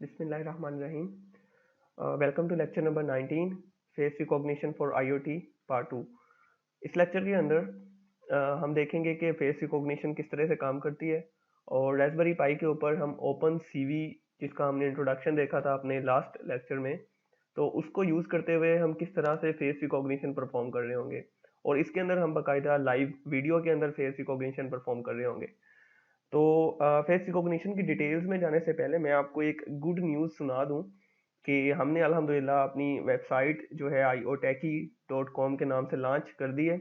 बिस्मिल्लाहिर्रहमानिर्रहीम। Welcome to lecture number 19 face recognition for IoT part 2। इस lecture के अंदर हम देखेंगे कि फेस रिकॉग्निशन किस तरह से काम करती है और रास्पबेरी पाई के ऊपर हम ओपन सीवी जिसका हमने इंट्रोडक्शन देखा था अपने लास्ट लेक्चर में, तो उसको यूज़ करते हुए हम किस तरह से फेस रिकॉग्निशन परफॉर्म कर रहे होंगे और इसके अंदर हम बाकायदा लाइव वीडियो के अंदर फेस रिकॉग्निशन परफॉर्म कर रहे होंगे। तो फेस रिकॉग्निशन की डिटेल्स में जाने से पहले मैं आपको एक गुड न्यूज़ सुना दूं कि हमने अल्हम्दुलिल्लाह अपनी वेबसाइट जो है iotechie.com के नाम से लॉन्च कर दी है।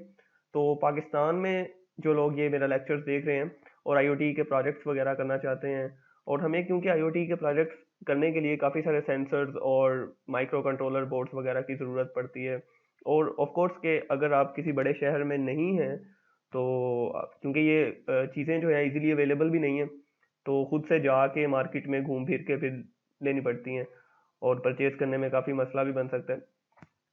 तो पाकिस्तान में जो लोग ये मेरा लेक्चर्स देख रहे हैं और आईओटी के प्रोजेक्ट्स वगैरह करना चाहते हैं, और हमें क्योंकि आईओटी के प्रोजेक्ट्स करने के लिए काफ़ी सारे सेंसर्स और माइक्रो कंट्रोलर बोर्ड्स वगैरह की ज़रूरत पड़ती है, और ऑफ कोर्स के अगर आप किसी बड़े शहर में नहीं हैं तो क्योंकि ये चीज़ें जो है इजीली अवेलेबल भी नहीं है, तो खुद से जाके मार्केट में घूम फिर के फिर लेनी पड़ती हैं और परचेज करने में काफ़ी मसला भी बन सकता है।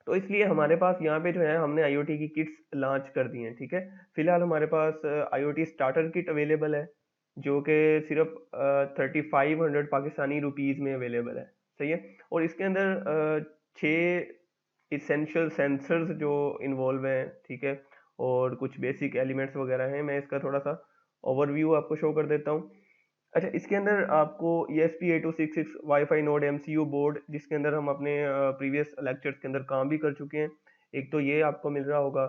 तो इसलिए हमारे पास यहाँ पे जो है हमने आईओटी की किट्स लॉन्च कर दी हैं। ठीक है, फिलहाल हमारे पास आईओटी स्टार्टर किट अवेलेबल है जो कि सिर्फ 3500 पाकिस्तानी रुपीज़ में अवेलेबल है। सही है, और इसके अंदर 6 इसेंशियल सेंसर्स जो इन्वॉल्व हैं, ठीक है, और कुछ बेसिक एलिमेंट्स वगैरह हैं। मैं इसका थोड़ा सा ओवरव्यू आपको शो कर देता हूँ। अच्छा, इसके अंदर आपको ESP8266 wifi node MCU board, जिसके अंदर हम अपने प्रीवियस लेक्चर्स के अंदर काम भी कर चुके हैं, एक तो ये आपको मिल रहा होगा।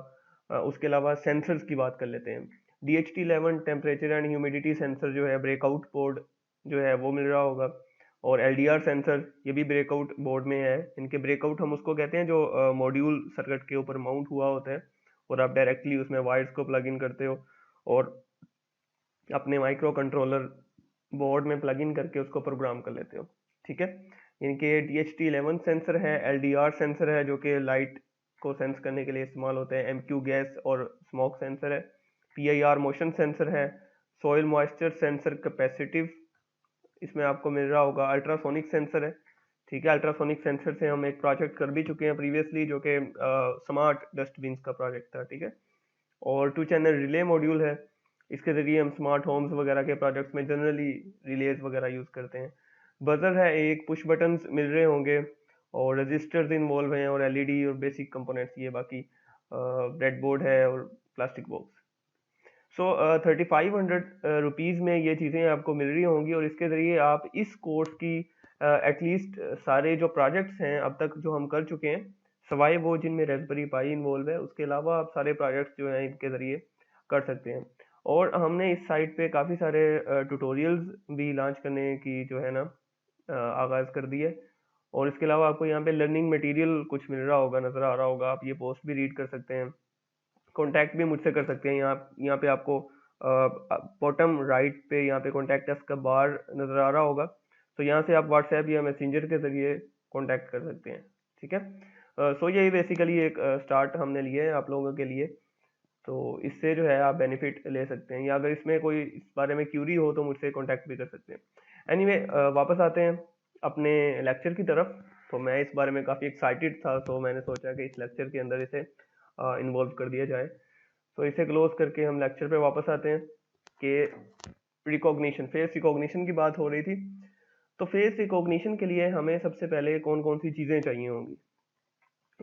उसके अलावा सेंसर्स की बात कर लेते हैं। DHT11 temperature and humidity sensor जो है ब्रेकआउट बोर्ड जो है वो मिल रहा होगा, और LDR सेंसर ये भी ब्रेकआउट बोर्ड में है। इनके ब्रेकआउट हम उसको कहते हैं जो मॉड्यूल सर्किट के ऊपर माउंट हुआ होता है और आप डायरेक्टली उसमें वायर्स को प्लग इन करते हो और अपने माइक्रो कंट्रोलर बोर्ड में प्लग इन करके उसको प्रोग्राम कर लेते हो। ठीक है, इनके DHT11 सेंसर है, LDR सेंसर है जो कि लाइट को सेंस करने के लिए इस्तेमाल होते हैं, MQ गैस और स्मोक सेंसर है, PIR मोशन सेंसर है, सॉइल मॉइस्चर सेंसर कैपेसिटिव इसमें आपको मिल रहा होगा, अल्ट्रासोनिक सेंसर है। ठीक है, अल्ट्रासोनिक सेंसर से हम एक प्रोजेक्ट कर भी चुके हैं प्रीवियसली जो कि स्मार्ट डस्टबिन का प्रोजेक्ट था। ठीक है, और 2 चैनल रिले मॉड्यूल है, इसके ज़रिए हम स्मार्ट होम्स वगैरह के प्रोजेक्ट्स में जनरली रिलेज वगैरह यूज़ करते हैं। बजर है एक, पुश बटन्स मिल रहे होंगे, और रजिस्टर्स इन्वॉल्व हैं, और एलईडी और बेसिक कंपोनेंट्स ये बाकी ब्रेड बोर्ड है और प्लास्टिक बॉक्स। सो 3500 रुपीज़ में ये चीज़ें आपको मिल रही होंगी, और इसके ज़रिए आप इस कोर्स की एटलीस्ट सारे जो प्रोजेक्ट्स हैं अब तक जो हम कर चुके हैं, सवाए वो जिनमें रास्पबेरी पाई इन्वॉल्व है, उसके अलावा आप सारे प्रोजेक्ट्स जो हैं इनके ज़रिए कर सकते हैं। और हमने इस साइट पे काफ़ी सारे ट्यूटोरियल्स भी लॉन्च करने की जो है ना आगाज़ कर दी है, और इसके अलावा आपको यहाँ पे लर्निंग मटेरियल कुछ मिल रहा होगा, नज़र आ रहा होगा, आप ये पोस्ट भी रीड कर सकते हैं, कॉन्टैक्ट भी मुझसे कर सकते हैं। यहाँ पे आपको बॉटम राइट पे यहाँ पे कॉन्टैक्ट अस का बार नज़र आ रहा होगा, तो यहाँ से आप व्हाट्सएप या मैसेंजर के ज़रिए कॉन्टैक्ट कर सकते हैं। ठीक है, सो यही बेसिकली एक स्टार्ट हमने लिए है आप लोगों के लिए, तो इससे जो है आप बेनिफिट ले सकते हैं, या अगर इसमें कोई इस बारे में क्यूरी हो तो मुझसे कॉन्टैक्ट भी कर सकते हैं। एनीवे, वापस आते हैं अपने लेक्चर की तरफ। तो मैं इस बारे में काफ़ी एक्साइटेड था, तो मैंने सोचा कि इस लेक्चर के अंदर इसे इन्वॉल्व कर दिया जाए। तो इसे क्लोज करके हम लेक्चर पे वापस आते हैं कि रिकॉग्निशन, फेस रिकॉग्निशन की बात हो रही थी। तो फेस रिकॉग्निशन के लिए हमें सबसे पहले कौन कौन सी चीज़ें चाहिए होंगी।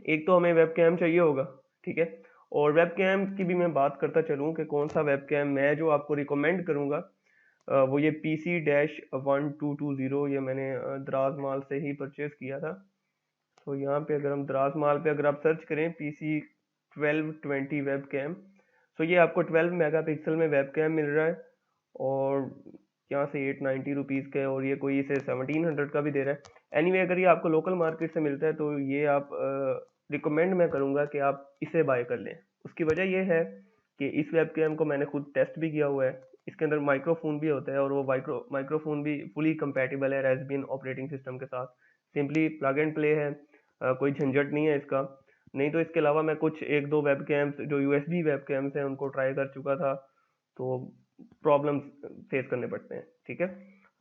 एक तो हमें वेब कैम चाहिए होगा। ठीक है, और वेब कैम की भी मैं बात करता चलूँ कि कौन सा वेब कैम मैं जो आपको रिकमेंड करूँगा, वो ये PC-1220, ये मैंने दराज माल से ही परचेज किया था। तो यहाँ पे अगर हम दराज माल पे अगर आप सर्च करें PC1220 वेब कैम, तो ये आपको 12 मेगापिक्सल में वेब कैम मिल रहा है, और यहाँ से 890 रुपीज़ का है, और ये कोई इसे 1700 का भी दे रहा है। एनीवे, अगर ये आपको लोकल मार्केट से मिलता है तो ये आप रिकमेंड मैं करूँगा कि आप इसे बाय कर लें। उसकी वजह ये है कि इस वेब कैम को मैंने खुद टेस्ट भी किया हुआ है, इसके अंदर माइक्रोफोन भी होता है, और वो माइक्रोफोन भी फुली कंपेटिबल है रास्पबेरी ऑपरेटिंग सिस्टम के साथ। सिंपली प्लग एंड प्ले है, कोई झंझट नहीं है इसका। नहीं तो इसके अलावा मैं कुछ एक दो वेब कैम्स जो USB वेब कैम्स हैं उनको ट्राई कर चुका था, तो प्रॉब्लम्स फेस करने पड़ते हैं। ठीक है,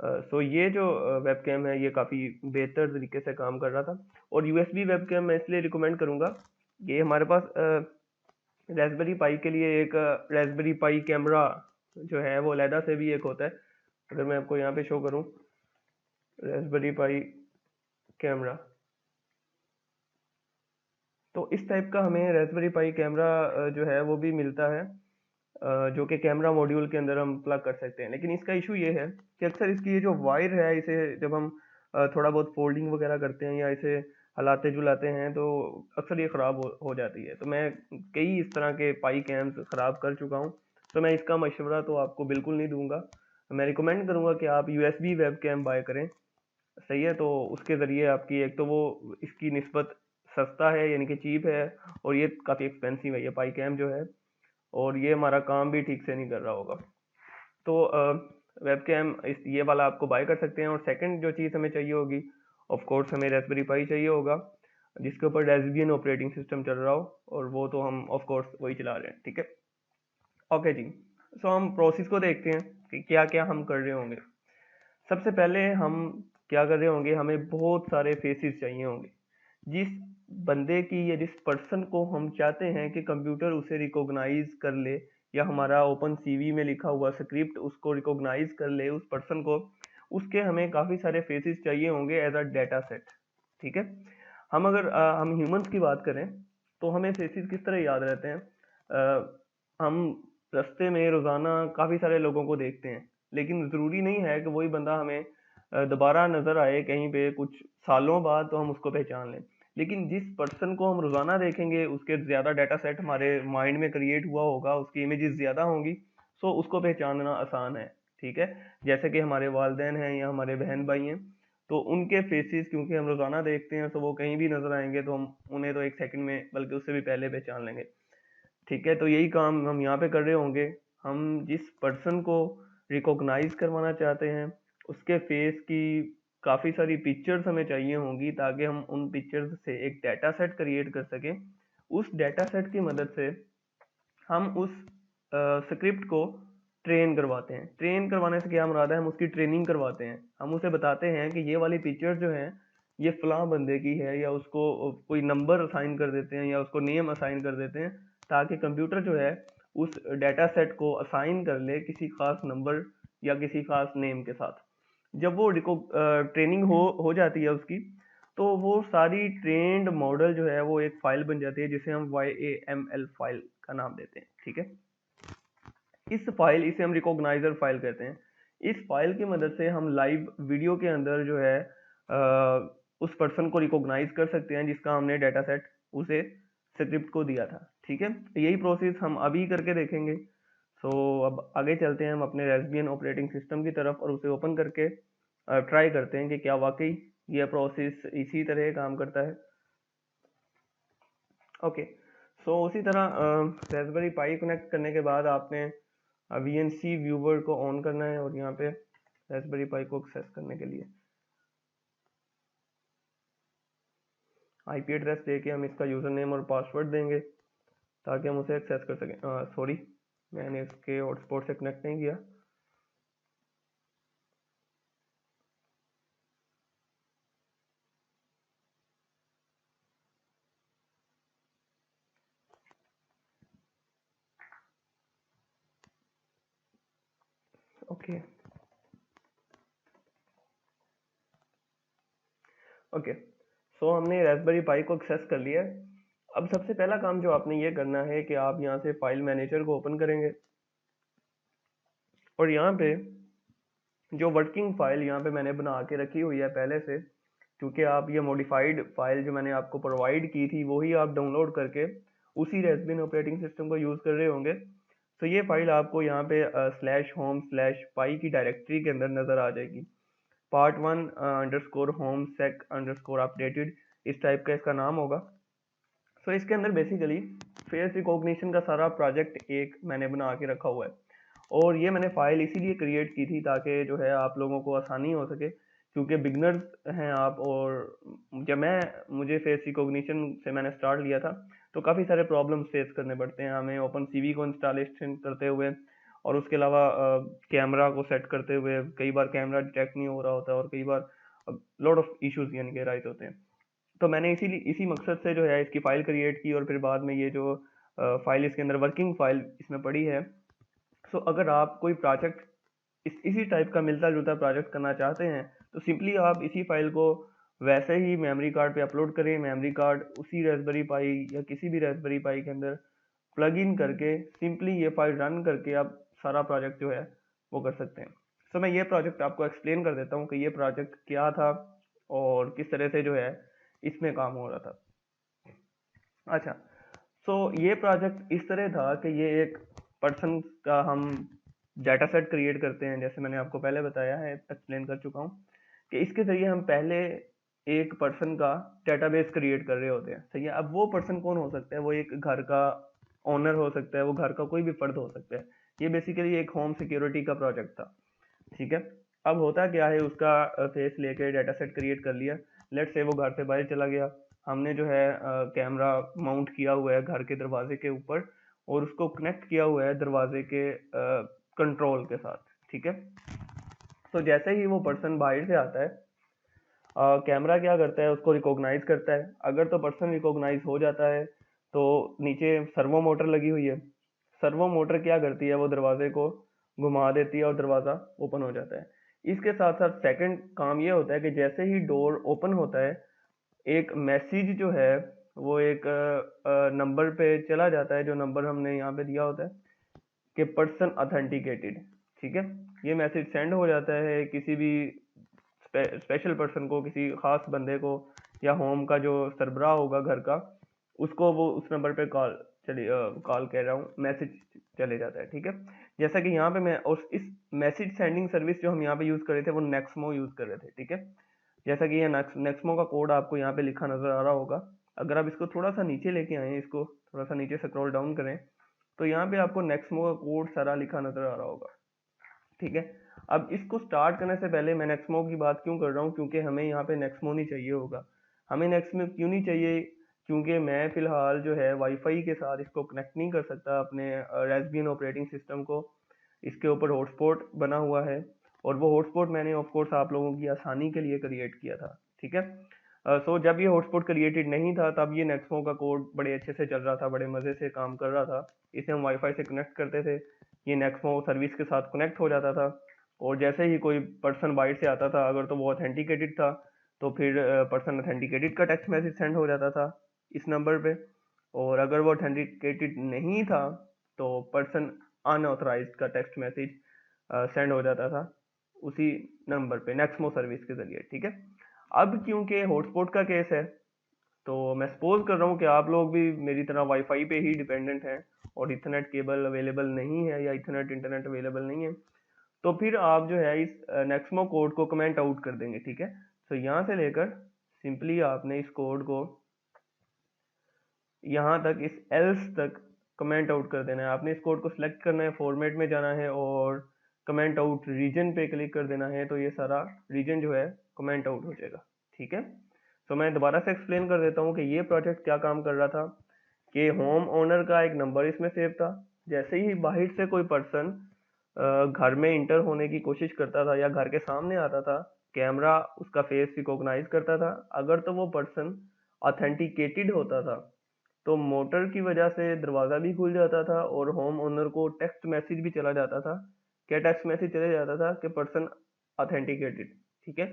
सो ये जो वेब कैम है ये काफ़ी बेहतर तरीके से काम कर रहा था, और USB वेब कैम मैं इसलिए रिकमेंड करूँगा, ये हमारे पास रास्पबेरी पाई के लिए एक रास्पबेरी पाई कैमरा जो है वो अलहदा से भी एक होता है। अगर मैं आपको यहाँ पे शो करूँ रास्पबेरी पाई कैमरा। तो इस टाइप का हमें रास्पबेरी पाई कैमरा जो है वो भी मिलता है, जो कि कैमरा मॉड्यूल के अंदर हम प्लग कर सकते हैं। लेकिन इसका इशू ये है कि अक्सर इसकी ये जो वायर है, इसे जब हम थोड़ा बहुत फोल्डिंग वगैरह करते हैं या इसे हलाते झुलाते हैं तो अक्सर ये ख़राब हो जाती है। तो मैं कई इस तरह के पाई कैम्स ख़राब कर चुका हूँ, तो मैं इसका मशवरा तो आपको बिल्कुल नहीं दूंगा। मैं रिकमेंड करूँगा कि आप यूएसबी वेब कैम बाय करें, सही है। तो उसके ज़रिए आपकी एक तो वो इसकी निस्बत सस्ता है यानी कि चीप है, और ये काफ़ी एक्सपेंसिव है ये पाई कैम जो है, और ये हमारा काम भी ठीक से नहीं कर रहा होगा। तो वेब कैम इस ये वाला आपको बाय कर सकते हैं। और सेकंड जो चीज़ हमें चाहिए होगी, ऑफ कोर्स हमें रास्पबेरी पाई चाहिए होगा जिसके ऊपर डेबियन ऑपरेटिंग सिस्टम चल रहा हो, और वो तो हम ऑफ कोर्स वही चला रहे हैं, ठीक है। ओके जी, सो हम प्रोसेस को देखते हैं कि क्या क्या हम कर रहे होंगे। सबसे पहले हम क्या कर रहे होंगे, हमें बहुत सारे फेसेस चाहिए होंगे। जिस बंदे की या जिस पर्सन को हम चाहते हैं कि कंप्यूटर उसे रिकॉग्नाइज कर ले, या हमारा ओपन सीवी में लिखा हुआ स्क्रिप्ट उसको रिकॉग्नाइज कर ले, उस पर्सन को, उसके हमें काफ़ी सारे फेसेस चाहिए होंगे एज अ डेटा सेट, ठीक है। हम अगर हम ह्यूमंस की बात करें तो हमें फेसेस किस तरह याद रहते हैं। हम रास्ते में रोज़ाना काफ़ी सारे लोगों को देखते हैं, लेकिन ज़रूरी नहीं है कि वही बंदा हमें दोबारा नज़र आए कहीं पे कुछ सालों बाद तो हम उसको पहचान लें। लेकिन जिस पर्सन को हम रोज़ाना देखेंगे उसके ज़्यादा डाटा सेट हमारे माइंड में क्रिएट हुआ होगा, उसकी इमेजेस ज़्यादा होंगी, सो उसको पहचानना आसान है, ठीक है। जैसे कि हमारे वालदेन हैं या हमारे बहन भाई हैं, तो उनके फेसेस क्योंकि हम रोज़ाना देखते हैं, तो वो कहीं भी नज़र आएंगे तो हम उन्हें तो एक सेकंड में, बल्कि उससे भी पहले पहचान लेंगे, ठीक है। तो यही काम हम यहाँ पे कर रहे होंगे। हम जिस पर्सन को रिकॉग्नाइज करवाना चाहते हैं उसके फेस की काफ़ी सारी पिक्चर्स हमें चाहिए होंगी, ताकि हम उन पिक्चर्स से एक डाटा सेट क्रिएट कर सकें। उस डाटा सेट की मदद से हम उस स्क्रिप्ट को ट्रेन करवाते हैं। ट्रेन करवाने से क्या मुराद है, हम उसकी ट्रेनिंग करवाते हैं। हम उसे बताते हैं कि ये वाली पिक्चर जो है ये फलां बंदे की है, या उसको कोई नंबर असाइन कर देते हैं या उसको नेम असाइन कर देते हैं, ताकि कंप्यूटर जो है उस डाटा सेट को असाइन कर ले किसी खास नंबर या किसी खास नेम के साथ। जब वो ट्रेनिंग हो जाती है उसकी, तो वो सारी ट्रेंड मॉडल जो है वो एक फाइल बन जाती है जिसे हम YAML फाइल का नाम देते हैं, ठीक है। इसे हम रिकॉग्नाइजर फाइल कहते हैं। इस फाइल की मदद से हम लाइव वीडियो के अंदर जो है उस पर्सन को रिकॉग्नाइज कर सकते हैं जिसका हमने डाटा सेट उसे स्क्रिप्ट को दिया था, ठीक है। तो यही प्रोसेस हम अभी करके देखेंगे। सो अब आगे चलते हैं हम अपने रेस्बियन ऑपरेटिंग सिस्टम की तरफ, और उसे ओपन करके ट्राई करते हैं कि क्या वाकई यह प्रोसेस इसी तरह काम करता है। ओके, सो उसी तरह रेस्पबेरी पाई कनेक्ट करने के बाद आपने VNC व्यूवर को ऑन करना है, और यहाँ पे रेस्पबेरी पाई को एक्सेस करने के लिए IP एड्रेस दे के हम इसका यूज़र नेम और पासवर्ड देंगे ताकि हम उसे एक्सेस कर सकें। सॉरी, मैंने इसके हॉटस्पॉट से कनेक्ट नहीं किया। ओके ओके, सो हमने रेस्पबेरी पाई को एक्सेस कर लिया है। अब सबसे पहला काम जो आपने ये करना है कि आप यहाँ से फाइल मैनेजर को ओपन करेंगे, और यहाँ पे जो वर्किंग फाइल यहाँ पे मैंने बना के रखी हुई है पहले से, क्योंकि आप ये मॉडिफाइड फाइल जो मैंने आपको प्रोवाइड की थी वही आप डाउनलोड करके उसी रेस्बियन ऑपरेटिंग सिस्टम को यूज़ कर रहे होंगे। तो ये फाइल आपको यहाँ पे /home/पाई की डायरेक्टरी के अंदर नज़र आ जाएगी। part1 _home sec _ updated, इस टाइप का इसका नाम होगा। सो इसके अंदर बेसिकली फेस रिकॉग्निशन का सारा प्रोजेक्ट एक मैंने बना के रखा हुआ है, और ये मैंने फाइल इसीलिए क्रिएट की थी ताकि जो है आप लोगों को आसानी हो सके, क्योंकि बिगनर्स हैं आप। और जब मुझे फेस रिकॉग्निशन से मैंने स्टार्ट लिया था तो काफ़ी सारे प्रॉब्लम्स फेस करने पड़ते हैं हमें ओपन सीवी को इंस्टॉलेशन करते हुए, और उसके अलावा कैमरा को सेट करते हुए कई बार कैमरा डिटेक्ट नहीं हो रहा होता, और कई बार लॉट ऑफ इश्यूज यानी कि राइज होते हैं। तो मैंने इसी मकसद से जो है इसकी फ़ाइल क्रिएट की, और फिर बाद में ये जो फाइल इसके अंदर वर्किंग फाइल इसमें पड़ी है। सो अगर आप कोई प्रोजेक्ट इसी टाइप का मिलता जुलता प्रोजेक्ट करना चाहते हैं तो सिंपली आप इसी फाइल को वैसे ही मेमोरी कार्ड पे अपलोड करें, मेमोरी कार्ड उसी रास्पबेरी पाई या किसी भी रास्पबेरी पाई के अंदर प्लग इन करके सिंपली ये फाइल रन करके आप सारा प्रोजेक्ट जो है वो कर सकते हैं। सो मैं ये प्रोजेक्ट आपको एक्सप्लेन कर देता हूँ कि ये प्रोजेक्ट क्या था और किस तरह से जो है इसमें काम हो रहा था। अच्छा, सो ये प्रोजेक्ट इस तरह था कि ये एक पर्सन का हम डाटा सेट क्रिएट करते हैं, जैसे मैंने आपको पहले बताया है, एक्सप्लेन कर चुका हूँ कि इसके जरिए हम पहले एक पर्सन का डेटाबेस क्रिएट कर रहे होते हैं। सही है। अब वो पर्सन कौन हो सकता है? वो एक घर का ओनर हो सकता है, वो घर का कोई भी फर्द हो सकता है। ये बेसिकली एक होम सिक्योरिटी का प्रोजेक्ट था। ठीक है। अब होता क्या है, उसका फेस लेके डाटा सेट क्रिएट कर लिया। लेट्स से वो घर से बाहर चला गया, हमने जो है कैमरा माउंट किया हुआ है घर के दरवाजे के ऊपर और उसको कनेक्ट किया हुआ है दरवाजे के कंट्रोल के साथ। ठीक है। तो जैसे ही वो पर्सन बाहर से आता है, कैमरा क्या करता है, उसको रिकॉग्नाइज करता है। अगर तो पर्सन रिकॉग्नाइज हो जाता है तो नीचे सर्वो मोटर लगी हुई है। सर्वो मोटर क्या करती है, वो दरवाजे को घुमा देती है और दरवाजा ओपन हो जाता है। इसके साथ साथ सेकंड काम ये होता है कि जैसे ही डोर ओपन होता है, एक मैसेज जो है वो एक नंबर पे चला जाता है, जो नंबर हमने यहाँ पे दिया होता है कि पर्सन ऑथेंटिकेटेड। ठीक है। ये मैसेज सेंड हो जाता है किसी भी स्पेशल पर्सन को, किसी खास बंदे को, या होम का जो सरबराह होगा घर का, उसको वो उस नंबर पे कॉल कह रहा हूँ, मैसेज चले जाता है। ठीक है। जैसा कि यहाँ पे मैं उस इस मैसेज सेंडिंग सर्विस जो हम यहाँ पे यूज कर रहे थे वो नेक्समो यूज कर रहे थे। ठीक है। जैसा कि ये नेक्समो का कोड आपको यहाँ पे लिखा नजर आ रहा होगा। अगर आप इसको थोड़ा सा नीचे लेके आए, इसको थोड़ा सा नीचे स्क्रॉल डाउन करें, तो यहाँ पे आपको नेक्समो का कोड सारा लिखा नजर आ रहा होगा। ठीक है। अब इसको स्टार्ट करने से पहले मैं नेक्समो की बात क्यों कर रहा हूँ, क्योंकि हमें यहाँ पे नेक्समो नहीं चाहिए होगा। हमें नेक्समो क्यों नहीं चाहिए? क्योंकि मैं फिलहाल जो है वाईफाई के साथ इसको कनेक्ट नहीं कर सकता अपने रास्पबेरी ऑपरेटिंग सिस्टम को। इसके ऊपर हॉटस्पॉट बना हुआ है और वो हॉटस्पॉट मैंने ऑफ कोर्स आप लोगों की आसानी के लिए क्रिएट किया था। ठीक है। सो जब ये हॉटस्पॉट क्रिएटेड नहीं था तब ये नेक्समो का कोड बड़े अच्छे से चल रहा था, बड़े मज़े से काम कर रहा था। इसे हम वाईफाई से कनेक्ट करते थे, ये नेक्समो सर्विस के साथ कनेक्ट हो जाता था और जैसे ही कोई पर्सन बाहर से आता था, अगर तो वो ऑथेंटिकेटेड था तो फिर पर्सन ऑथेंटिकेटेड का टेक्स्ट मैसेज सेंड हो जाता था इस नंबर पे, और अगर वो ऑथेंटिकेटेड नहीं था तो पर्सन अनऑथराइज्ड का टेक्स्ट मैसेज सेंड हो जाता था उसी नंबर पे नेक्समो सर्विस के जरिए। ठीक है। अब क्योंकि हॉटस्पॉट का केस है, तो मैं सपोज कर रहा हूँ कि आप लोग भी मेरी तरह वाईफाई पे ही डिपेंडेंट हैं और इथरनेट केबल अवेलेबल नहीं है या इथरनेट इंटरनेट अवेलेबल नहीं है, तो फिर आप जो है इस नेक्समो कोड को कमेंट आउट कर देंगे। ठीक है। तो यहाँ से लेकर सिंपली आपने इस कोड को यहाँ तक, इस एल्स तक कमेंट आउट कर देना है। आपने इस कोड को सिलेक्ट करना है, फॉर्मेट में जाना है और कमेंट आउट रीजन पे क्लिक कर देना है, तो ये सारा रीजन जो है कमेंट आउट हो जाएगा। ठीक है। तो मैं दोबारा से एक्सप्लेन कर देता हूँ कि ये प्रोजेक्ट क्या काम कर रहा था कि होम ओनर का एक नंबर इसमें सेव था। जैसे ही बाहर से कोई पर्सन घर में इंटर होने की कोशिश करता था या घर के सामने आता था, कैमरा उसका फेस रिकॉग्नाइज करता था। अगर तो वो पर्सन ऑथेंटिकेटेड होता था तो मोटर की वजह से दरवाज़ा भी खुल जाता था और होम ओनर को टेक्स्ट मैसेज भी चला जाता था। क्या टेक्स्ट मैसेज चले जाता था कि पर्सन ऑथेंटिकेटेड। ठीक है।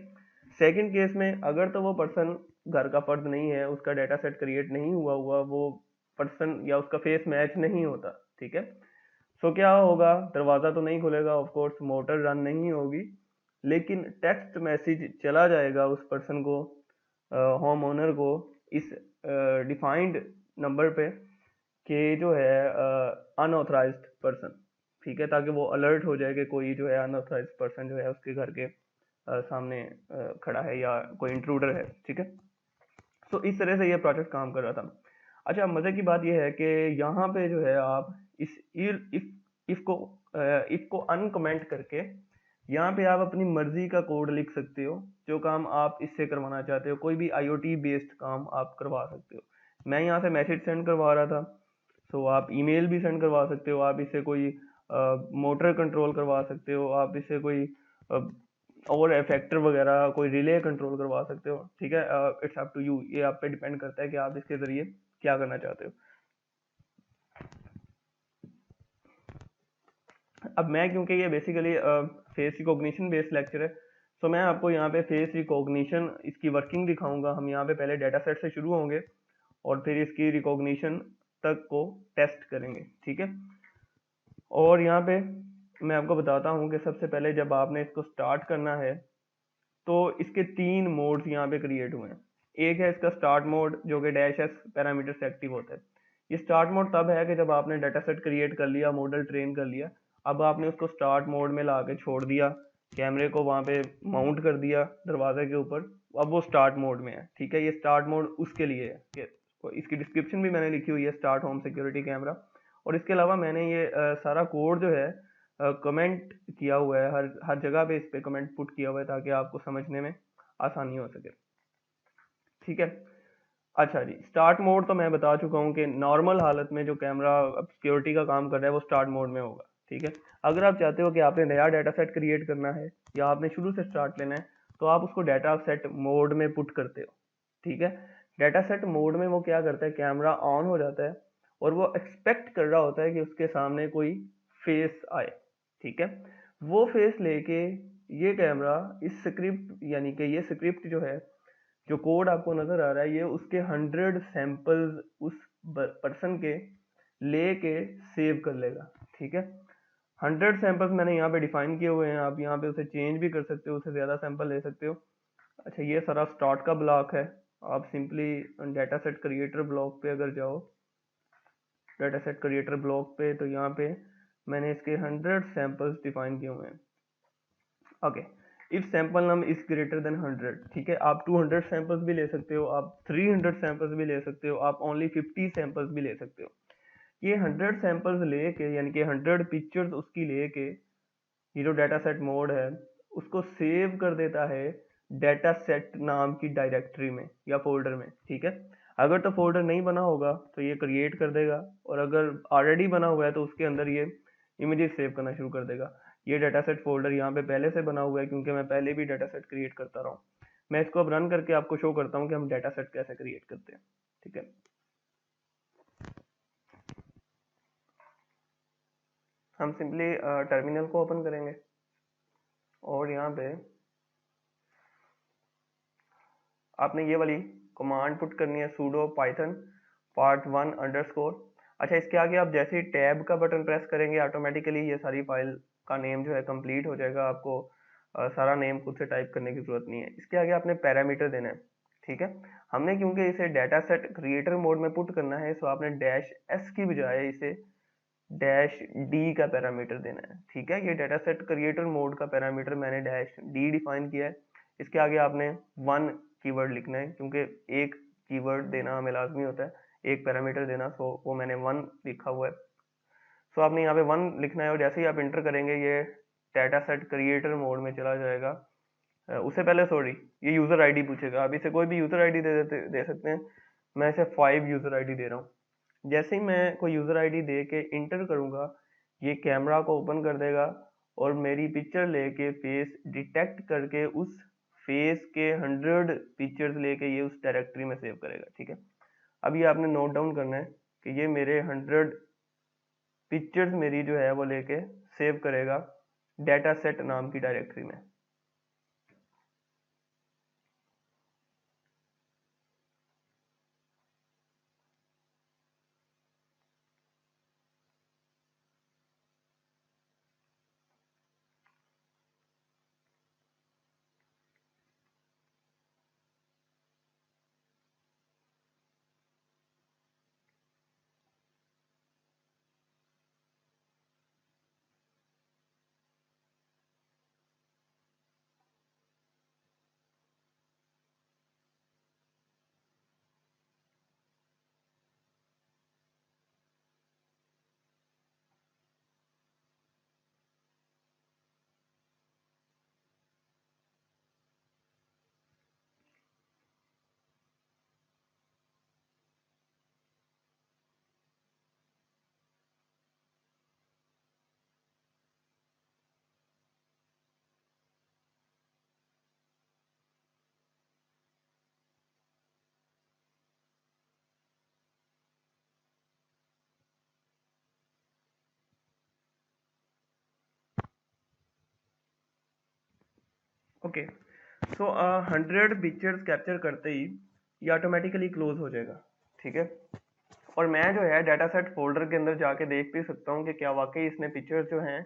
सेकंड केस में अगर तो वो पर्सन घर का फर्द नहीं है, उसका डाटा सेट क्रिएट नहीं हुआ, वो पर्सन या उसका फेस मैच नहीं होता। ठीक है। सो क्या होगा, दरवाज़ा तो नहीं खुलेगा, ऑफ कोर्स मोटर रन नहीं होगी, लेकिन टेक्स्ट मैसेज चला जाएगा उस पर्सन को, होम ओनर को, इस डिफाइंड नंबर पे कि जो है अनऑथराइज्ड पर्सन। ठीक है। ताकि वो अलर्ट हो जाए कि कोई जो है अनऑथराइज्ड पर्सन जो है उसके घर के सामने खड़ा है या कोई इंट्रूडर है। ठीक है। तो इस तरह से ये प्रोजेक्ट काम कर रहा था। अच्छा, मजे की बात यह है कि यहाँ पे जो है आप इस इफ को अनकमेंट करके यहाँ पे आप अपनी मर्जी का कोड लिख सकते हो, जो काम आप इससे करवाना चाहते हो। कोई भी IoT बेस्ड काम आप करवा सकते हो। मैं यहाँ से मैसेज सेंड करवा रहा था, तो आप ईमेल भी सेंड करवा सकते हो, आप इससे कोई मोटर कंट्रोल करवा सकते हो, आप इससे कोई और इफेक्टर वगैरह, कोई रिले कंट्रोल करवा सकते हो। ठीक है। इट्स अप टू यू, ये आप पे डिपेंड करता है कि आप इसके जरिए क्या करना चाहते हो। अब मैं, क्योंकि ये basically face recognition based lecture है, सो मैं आपको यहाँ पे फेस रिकॉग्निशन इसकी वर्किंग दिखाऊंगा। हम यहाँ पे पहले डाटा सेट से शुरू होंगे और फिर इसकी रिकॉग्निशन तक को टेस्ट करेंगे, ठीक है। और यहाँ पे मैं आपको बताता हूँ कि सबसे पहले जब आपने इसको स्टार्ट करना है तो इसके 3 मोड्स यहाँ पे क्रिएट हुए हैं। एक है इसका स्टार्ट मोड जो कि डैश एस पैरामीटर से एक्टिव होता है। ये स्टार्ट मोड तब है कि जब आपने डाटा सेट क्रिएट कर लिया, मॉडल ट्रेन कर लिया, अब आपने उसको स्टार्ट मोड में ला के छोड़ दिया, कैमरे को वहाँ पे माउंट कर दिया दरवाजे के ऊपर, अब वो स्टार्ट मोड में है, ठीक है। ये स्टार्ट मोड उसके लिए है कि इसकी डिस्क्रिप्शन भी मैंने लिखी हुई है, स्टार्ट होम सिक्योरिटी कैमरा। और इसके अलावा मैंने ये सारा कोड जो है कमेंट किया हुआ है, हर हर जगह पे इस पे कमेंट पुट किया हुआ है ताकि आपको समझने में आसानी हो सके, ठीक है। अच्छा जी, स्टार्ट मोड तो मैं बता चुका हूँ कि नॉर्मल हालत में जो कैमरा सिक्योरिटी का काम कर रहा है वो स्टार्ट मोड में होगा, ठीक है। अगर आप चाहते हो कि आपने नया डाटा सेट क्रिएट करना है या आपने शुरू से स्टार्ट लेना है तो आप उसको डाटा सेट मोड में पुट करते हो, ठीक है। डाटा सेट मोड में वो क्या करता है, कैमरा ऑन हो जाता है और वो एक्सपेक्ट कर रहा होता है कि उसके सामने कोई फेस आए, ठीक है। वो फेस लेके ये कैमरा इस स्क्रिप्ट, यानी कि ये स्क्रिप्ट जो है, जो कोड आपको नजर आ रहा है, ये उसके 100 सैंपल्स उस पर्सन के लेके सेव कर लेगा, ठीक है। 100 सैंपल्स मैंने यहाँ पे डिफाइन किए हुए हैं, आप यहाँ पे उसे चेंज भी कर सकते हो, उससे ज़्यादा सैंपल ले सकते हो। अच्छा, ये सारा स्टार्ट का ब्लॉक है। आप simply data set creator block पे अगर जाओ, डाटा सेट क्रिएटर ब्लॉक पे, तो यहाँ पे मैंने इसके 100 सैंपल्स डिफाइन किए हुए हैं। Okay, if sample num is greater than 100, ठीक है। आप 200 सैंपल्स भी ले सकते हो, आप 300 सैंपल्स भी ले सकते हो, आप ओनली 50 सैंपल्स भी ले सकते हो। ये 100 सैंपल्स लेके, यानी कि 100 पिक्चर्स उसकी लेके, ये जो डाटा सेट मोड है उसको सेव कर देता है डाटा सेट नाम की डायरेक्टरी में या फोल्डर में, ठीक है। अगर तो फोल्डर नहीं बना होगा तो ये क्रिएट कर देगा, और अगर ऑलरेडी बना हुआ है तो उसके अंदर ये इमेजेस सेव करना शुरू कर देगा। ये डाटा सेट फोल्डर यहाँ पे पहले से बना हुआ है क्योंकि मैं पहले भी डाटा सेट क्रिएट करता रहा हूँ। मैं इसको अब रन करके आपको शो करता हूँ कि हम डाटा सेट कैसे क्रिएट करते हैं, ठीक है। हम सिंपली टर्मिनल को ओपन करेंगे और यहाँ पे आपने ये वाली कमांड पुट करनी है, sudo python part1_। अच्छा, इसके आगे आप जैसे ही टैब का बटन प्रेस करेंगे ऑटोमेटिकली ये सारी फाइल का नेम जो है कंप्लीट हो जाएगा। आपको सारा नेम खुद से टाइप करने की जरूरत नहीं है। इसके आगे आपने पैरामीटर देना है, ठीक है। हमने क्योंकि इसे डाटा सेट क्रिएटर मोड में पुट करना है, सो आपने डैश एस की बजाय इसे डैश डी का पैरामीटर देना है, ठीक है। ये डाटा सेट क्रिएटर मोड का पैरामीटर मैंने डैश डी डिफाइन किया है। इसके आगे आपने 1 कीवर्ड लिखना है क्योंकि एक कीवर्ड देना हमें लाजमी होता है, एक पैरामीटर देना, सो वो मैंने 1 लिखा हुआ है। सो आपने यहाँ पे 1 लिखना है और जैसे ही आप इंटर करेंगे ये डाटा सेट क्रिएटर मोड में चला जाएगा। उससे पहले सॉरी, ये यूजर आईडी पूछेगा, आप इसे कोई भी यूजर आईडी दे सकते हैं। मैं इसे 5 यूजर आईडी दे रहा हूँ। जैसे ही मैं कोई यूजर आईडी दे के इंटर करूंगा, ये कैमरा को ओपन कर देगा और मेरी पिक्चर लेके फेस डिटेक्ट करके उस फेस के 100 पिक्चर्स लेके ये उस डायरेक्टरी में सेव करेगा, ठीक है। अब ये आपने नोट डाउन करना है कि ये मेरे 100 पिक्चर्स मेरी जो है वो लेके सेव करेगा डाटा सेट नाम की डायरेक्टरी में। ओके, सो 100 पिक्चर्स कैप्चर करते ही ये ऑटोमेटिकली क्लोज हो जाएगा, ठीक है। और मैं जो है डाटा सेट फोल्डर के अंदर जाके देख भी सकता हूँ कि क्या वाकई इसने पिक्चर्स जो हैं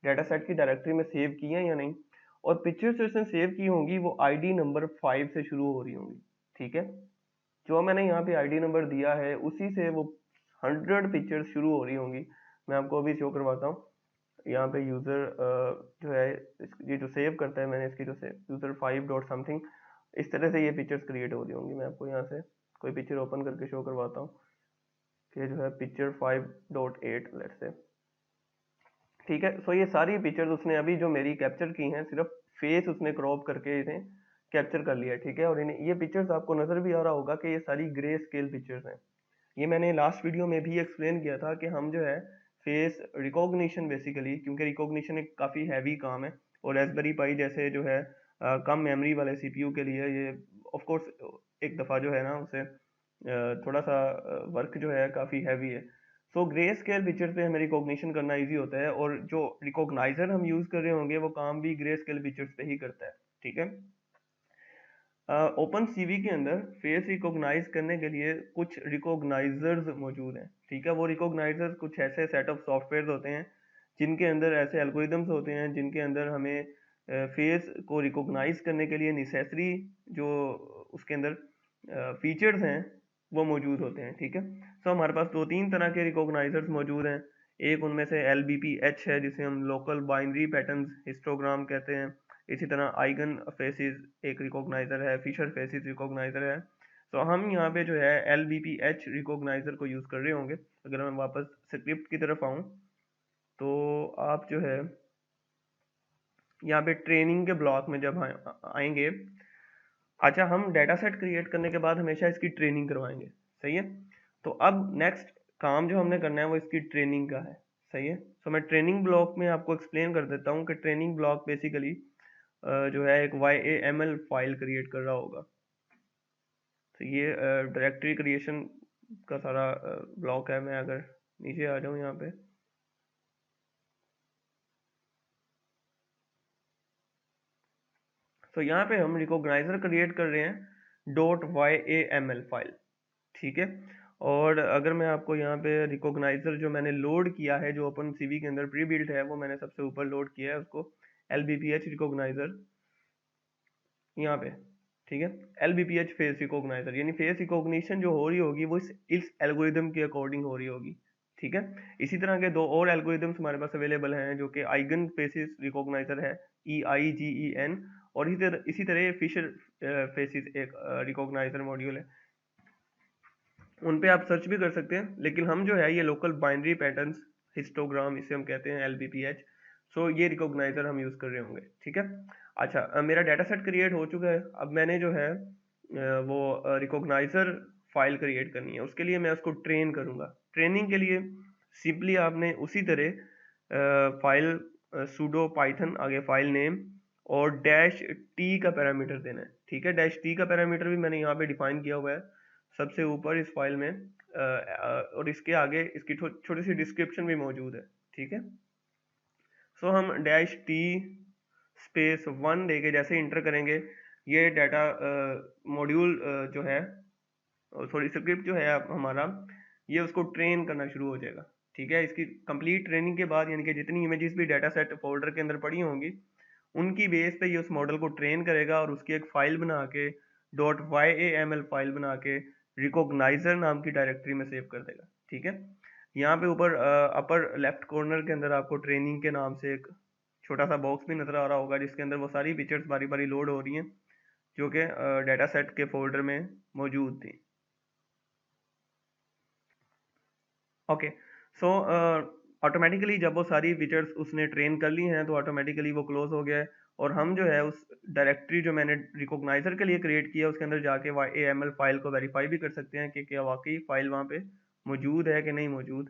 डाटा सेट की डायरेक्टरी में सेव की हैं या नहीं। और पिक्चर्स जो इसने सेव की होंगी वो आईडी नंबर 5 से शुरू हो रही होंगी, ठीक है। जो मैंने यहाँ पे आईडी नंबर दिया है उसी से वो 100 पिक्चर्स शुरू हो रही होंगी। मैं आपको अभी शो करवाता हूँ। यहाँ पे यूज़र जो है ये जो सेव करता है, मैंने इसकी जो यूज़र 5 डॉट समथिंग, इस तरह से ये पिक्चर्स क्रिएट हो रही होंगी। मैं आपको यहाँ से कोई पिक्चर ओपन करके शो करवाता हूँ कि जो है पिक्चर 5.8 लेट्स से, ठीक है। सो ये सारी पिक्चर्स उसने अभी जो मेरी कैप्चर की हैं, सिर्फ फेस उसने क्रॉप करके इन्हें कैप्चर कर लिया है, ठीक है। और इन्हें ये पिक्चर्स आपको नज़र भी आ रहा होगा कि ये सारी ग्रे स्केल पिक्चर्स हैं। ये मैंने लास्ट वीडियो में भी एक्सप्लेन किया था कि हम जो है फेस रिकॉग्निशन बेसिकली, क्योंकि रिकॉग्निशन एक काफ़ी हैवी काम है और रेस्पबेरी पाई जैसे जो है कम मेमोरी वाले सीपीयू के लिए ये ऑफ कोर्स एक दफ़ा जो है ना उसे थोड़ा सा वर्क जो है काफ़ी हैवी है। सो ग्रे स्केल पिक्चर पे हमें रिकॉग्निशन करना इजी होता है और जो रिकॉग्नाइजर हम यूज़ कर रहे होंगे वो काम भी ग्रे स्केल पिक्चर्स पे ही करता है, ठीक है। ओपन सीवी के अंदर फेस रिकॉग्नाइज करने के लिए कुछ रिकॉग्नाइजर्स मौजूद हैं, ठीक है। वो रिकॉग्नाइजर्स कुछ ऐसे सेट ऑफ सॉफ्टवेयर होते हैं जिनके अंदर ऐसे एल्गोरिदम्स होते हैं जिनके अंदर हमें फेस को रिकॉग्नाइज करने के लिए नेसेसरी जो उसके अंदर फीचर्स हैं वो मौजूद होते हैं, ठीक है। सो हमारे पास दो तीन तरह के रिकॉग्नाइजर्स मौजूद हैं। एक उनमें से LBPH है जिसे हम लोकल बाइनरी पैटर्न्स हिस्टोग्राम कहते हैं। इसी तरह आइगन फेसिस एक रिकॉग्नाइजर है, फिशर फेसिस रिकॉग्नाइजर है। तो हम यहाँ पे जो है LBPH रिकॉग्नाइजर को यूज़ कर रहे होंगे। अगर मैं वापस स्क्रिप्ट की तरफ आऊँ तो आप जो है यहाँ पे ट्रेनिंग के ब्लॉक में जब आएंगे, अच्छा हम डाटा सेट क्रिएट करने के बाद हमेशा इसकी ट्रेनिंग करवाएंगे, सही है। तो अब नेक्स्ट काम जो हमने करना है वो इसकी ट्रेनिंग का है, सही है। तो मैं ट्रेनिंग ब्लॉक में आपको एक्सप्लेन कर देता हूँ कि ट्रेनिंग ब्लॉक बेसिकली जो है एक YAML फाइल क्रिएट कर रहा होगा। तो ये डायरेक्टरी क्रिएशन का सारा ब्लॉक है। मैं अगर नीचे आ जाऊँ यहाँ पे, तो यहाँ पे हम रिकॉग्नाइजर क्रिएट कर रहे हैं .YAML फाइल, ठीक है। और अगर मैं आपको यहाँ पे रिकॉग्नाइजर जो मैंने लोड किया है जो ओपन सीवी के अंदर प्री बिल्ट है वो मैंने सबसे ऊपर लोड किया है उसको, LBPH रिकॉग्नाइजर यहाँ पे, ठीक है। LBPH फेस रिकॉग्नाइजर, यानी फेस रिकॉग्निशन जो हो रही होगी वो इस एल्गोरिदम के अकॉर्डिंग हो रही होगी, ठीक है। इसी तरह के दो और एल्गोरिदम्स हमारे पास अवेलेबल हैं जो कि आइगन फेसिस रिकॉग्नाइजर है, EIGEN, और इसी तरह फिशर फेसिस एक रिकॉग्नाइजर मॉड्यूल है। उन पे आप सर्च भी कर सकते हैं, लेकिन हम जो है ये लोकल बाइनरी पैटर्न्स हिस्टोग्राम इसे हम कहते हैं LBPH। सो ये रिकॉग्नाइजर हम यूज़ कर रहे होंगे, ठीक है। अच्छा मेरा डाटा सेट क्रिएट हो चुका है। अब मैंने जो है वो रिकॉग्नाइजर फाइल क्रिएट करनी है। उसके लिए मैं उसको ट्रेन करूँगा। ट्रेनिंग के लिए सिंपली आपने उसी तरह फाइल sudo python आगे फाइल नेम और -t का पैरामीटर देना है, ठीक है। -t का पैरामीटर भी मैंने यहाँ पे डिफाइन किया हुआ है सबसे ऊपर इस फाइल में, और इसके आगे इसकी छोटी सी डिस्क्रिप्शन भी मौजूद है, ठीक है। सो हम -t स्पेस 1 देके जैसे इंटर करेंगे ये डाटा मॉड्यूल जो है सॉरी स्क्रिप्ट जो है हमारा ये उसको ट्रेन करना शुरू हो जाएगा, ठीक है। इसकी कंप्लीट ट्रेनिंग के बाद यानी कि जितनी इमेजेस भी डाटा सेट फोल्डर के अंदर पड़ी होंगी उनकी बेस पे ये उस मॉडल को ट्रेन करेगा और उसकी एक फाइल बना के .YAML फाइल बना के रिकॉग्नाइजर नाम की डायरेक्टरी में सेव कर देगा, ठीक है। यहाँ पे ऊपर अपर लेफ्ट कॉर्नर के अंदर आपको ट्रेनिंग के नाम से एक छोटा सा बॉक्स भी नजर आ रहा होगा जिसके अंदर वो सारी पिक्चर्स बारी बारी लोड हो रही हैं जो कि डाटा सेट के फोल्डर में मौजूद थी। ओके, सो ऑटोमेटिकली जब वो सारी फीचर्स उसने ट्रेन कर ली हैं तो ऑटोमेटिकली वो क्लोज हो गया है और हम जो है उस डायरेक्टरी जो मैंने रिकॉग्नाइजर के लिए क्रिएट किया उसके अंदर जाके YAML फाइल को वेरीफाई भी कर सकते हैं कि क्या वाकई फाइल वहाँ पे मौजूद है कि नहीं मौजूद।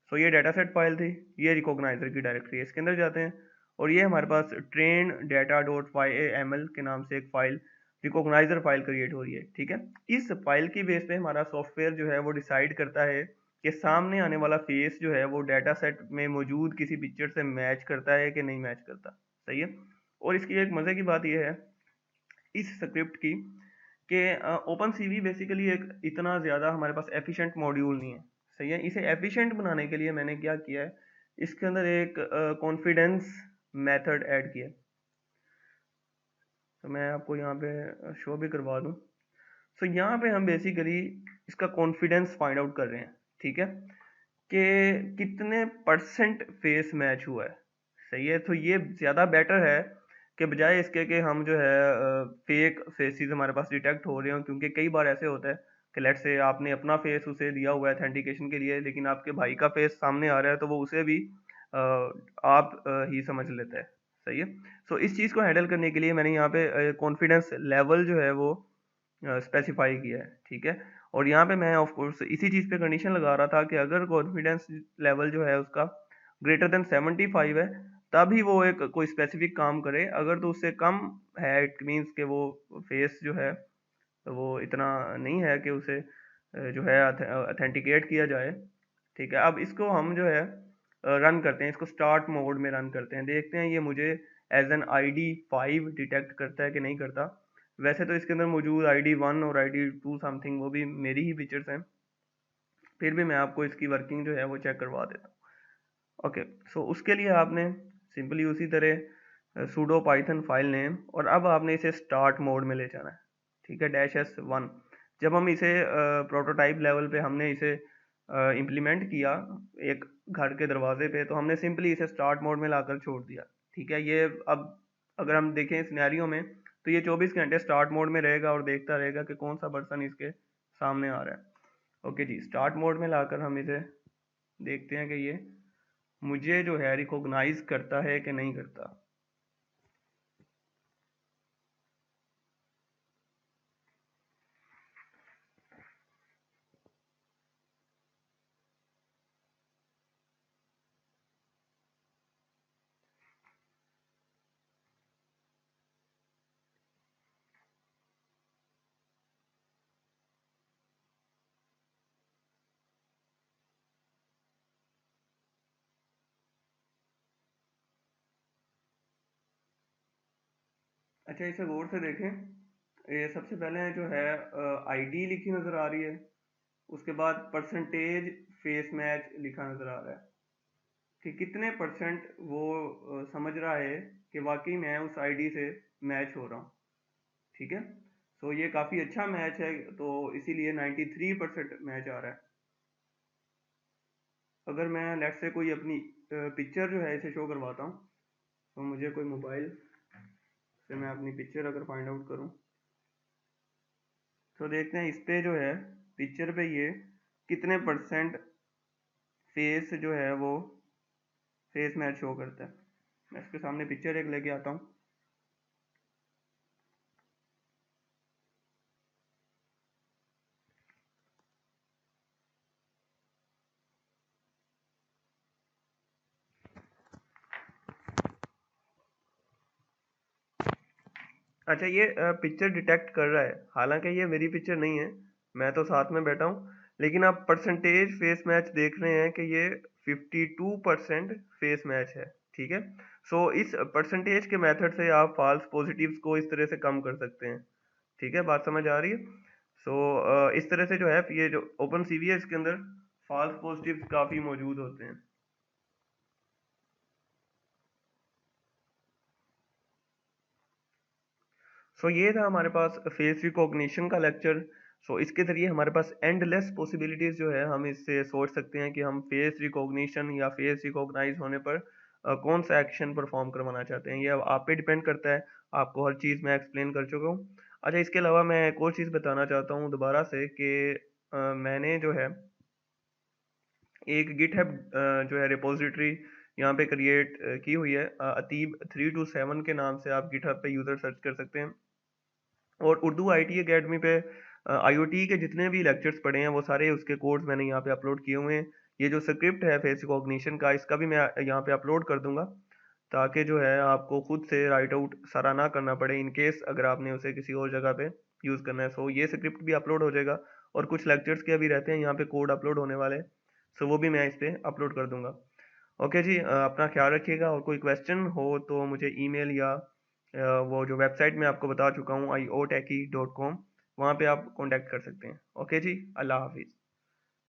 सो ये डाटा सेट फाइल थी, ये रिकॉग्नाइजर की डायरेक्टरी है, इसके अंदर जाते हैं और ये हमारे पास ट्रेन डाटा .YAML के नाम से एक फाइल रिकॉग्नाइजर फाइल क्रिएट हो रही है, ठीक है। इस फाइल की बेस पे हमारा सॉफ्टवेयर जो है वो डिसाइड करता है कि सामने आने वाला फेस जो है वो डाटा सेट में मौजूद किसी पिक्चर से मैच करता है कि नहीं मैच करता, सही है। और इसकी एक मज़े की बात यह है इस स्क्रिप्ट की कि ओपन सीवी बेसिकली एक इतना ज़्यादा हमारे पास एफिशिएंट मॉड्यूल नहीं है, सही है। इसे एफिशिएंट बनाने के लिए मैंने क्या किया है, इसके अंदर एक कॉन्फिडेंस मेथड ऐड किया है। तो मैं आपको यहाँ पे शो भी करवा दूँ। सो यहाँ पे हम बेसिकली इसका कॉन्फिडेंस फाइंड आउट कर रहे हैं, ठीक है, कि कितने परसेंट फेस मैच हुआ है, सही है। तो ये ज़्यादा बेटर है कि बजाय इसके कि हम जो है फेक फेसेस हमारे पास डिटेक्ट हो रहे हो, क्योंकि कई बार ऐसे होता है कि लेट्स से आपने अपना फेस उसे दिया हुआ है ऑथेंटिकेशन के लिए, लेकिन आपके भाई का फेस सामने आ रहा है तो वो उसे भी आप ही समझ लेता है, सही है। सो इस चीज़ को हैंडल करने के लिए मैंने यहाँ पे कॉन्फिडेंस लेवल जो है वो स्पेसिफाई किया है, ठीक है। और यहाँ पे मैं ऑफ कोर्स इसी चीज़ पे कंडीशन लगा रहा था कि अगर कॉन्फिडेंस लेवल जो है उसका ग्रेटर देन 75 है तभी वो एक कोई स्पेसिफिक काम करे, अगर तो उससे कम है इट मीन्स कि वो फेस जो है तो वो इतना नहीं है कि उसे जो है ऑथेंटिकेट किया जाए, ठीक है। अब इसको हम जो है रन करते हैं, इसको स्टार्ट मोड में रन करते हैं, देखते हैं ये मुझे एज एन ID5 डिटेक्ट करता है कि नहीं करता। वैसे तो इसके अंदर मौजूद ID1 और ID2 समथिंग वो भी मेरी ही फीचर्स हैं, फिर भी मैं आपको इसकी वर्किंग जो है वो चेक करवा देता हूँ। ओके, सो उसके लिए आपने सिंपली उसी तरह sudo python फाइल नेम और अब आपने इसे स्टार्ट मोड में ले जाना है, ठीक है, -S1। जब हम इसे प्रोटोटाइप लेवल पे हमने इसे इम्प्लीमेंट किया एक घर के दरवाजे पे, तो हमने सिंपली इसे स्टार्ट मोड में लाकर छोड़ दिया, ठीक है। ये अब अगर हम देखें सिनेरियो में तो ये 24 घंटे स्टार्ट मोड में रहेगा और देखता रहेगा कि कौन सा पर्सन इसके सामने आ रहा है। ओके जी, स्टार्ट मोड में लाकर हम इसे देखते हैं कि ये मुझे जो है रिकॉग्नाइज करता है कि नहीं करता। अच्छा, इसे गौर से देखें, ये सबसे पहले जो है ID लिखी नज़र आ रही है, उसके बाद परसेंटेज फेस मैच लिखा नज़र आ रहा है कि कितने परसेंट वो समझ रहा है कि वाकई मैं उस ID से मैच हो रहा हूँ, ठीक है। सो ये काफ़ी अच्छा मैच है, तो इसीलिए 93% मैच आ रहा है। अगर मैं लेट्स से कोई अपनी पिक्चर जो है इसे शो करवाता हूँ, तो मुझे कोई मोबाइल से मैं अपनी पिक्चर अगर फाइंड आउट करूँ तो देखते हैं इस पे जो है पिक्चर पे ये कितने परसेंट फेस जो है वो फेस मैच शो करता है। मैं इसके सामने पिक्चर एक लेके आता हूँ। अच्छा, ये पिक्चर डिटेक्ट कर रहा है, हालांकि ये मेरी पिक्चर नहीं है, मैं तो साथ में बैठा हूँ, लेकिन आप परसेंटेज फेस मैच देख रहे हैं कि ये 52% फेस मैच है, ठीक है। सो इस परसेंटेज के मेथड से आप फॉल्स पॉजिटिव्स को इस तरह से कम कर सकते हैं, ठीक है, बात समझ आ रही है। सो इस तरह से जो है ये जो ओपन सीवी है इसके अंदर फॉल्स पॉजिटिव्स काफ़ी मौजूद होते हैं। सो ये था हमारे पास फेस रिकॉग्निशन का लेक्चर। सो इसके ज़रिए हमारे पास एंडलेस पॉसिबिलिटीज़ जो है हम इससे सोच सकते हैं कि हम फेस रिकॉग्निशन या फेस रिकॉग्नाइज होने पर कौन सा एक्शन परफॉर्म करवाना चाहते हैं। ये अब आप पे डिपेंड करता है, आपको हर चीज़ मैं एक्सप्लेन कर चुका हूँ। अच्छा, इसके अलावा मैं एक और चीज़ बताना चाहता हूँ दोबारा से कि मैंने जो है एक गिटहब जो है रिपोजिटरी यहाँ पे क्रिएट की हुई है, अतीब 327 के नाम से आप गिटहब पे यूज़र सर्च कर सकते हैं। और उर्दू IT अकेडमी पे IoT के जितने भी लेक्चर्स पढ़े हैं वो सारे उसके कोड्स मैंने यहाँ पे अपलोड किए हुए हैं। ये जो स्क्रिप्ट है फेस रिकॉग्निशन का, इसका भी मैं यहाँ पे अपलोड कर दूंगा, ताकि जो है आपको खुद से राइट आउट सारा ना करना पड़े इन केस अगर आपने उसे किसी और जगह पे यूज़ करना है। सो ये स्क्रिप्ट भी अपलोड हो जाएगा और कुछ लेक्चर्स के अभी रहते हैं यहाँ पे कोड अपलोड होने वाले, सो वो भी मैं इस पर अपलोड कर दूंगा। ओके जी, अपना ख्याल रखिएगा और कोई क्वेश्चन हो तो मुझे ईमेल या वो जो वेबसाइट मैं आपको बता चुका हूँ iotechie.com, वहाँ पे आप कॉन्टैक्ट कर सकते हैं। ओके जी, अल्लाह हाफिज़।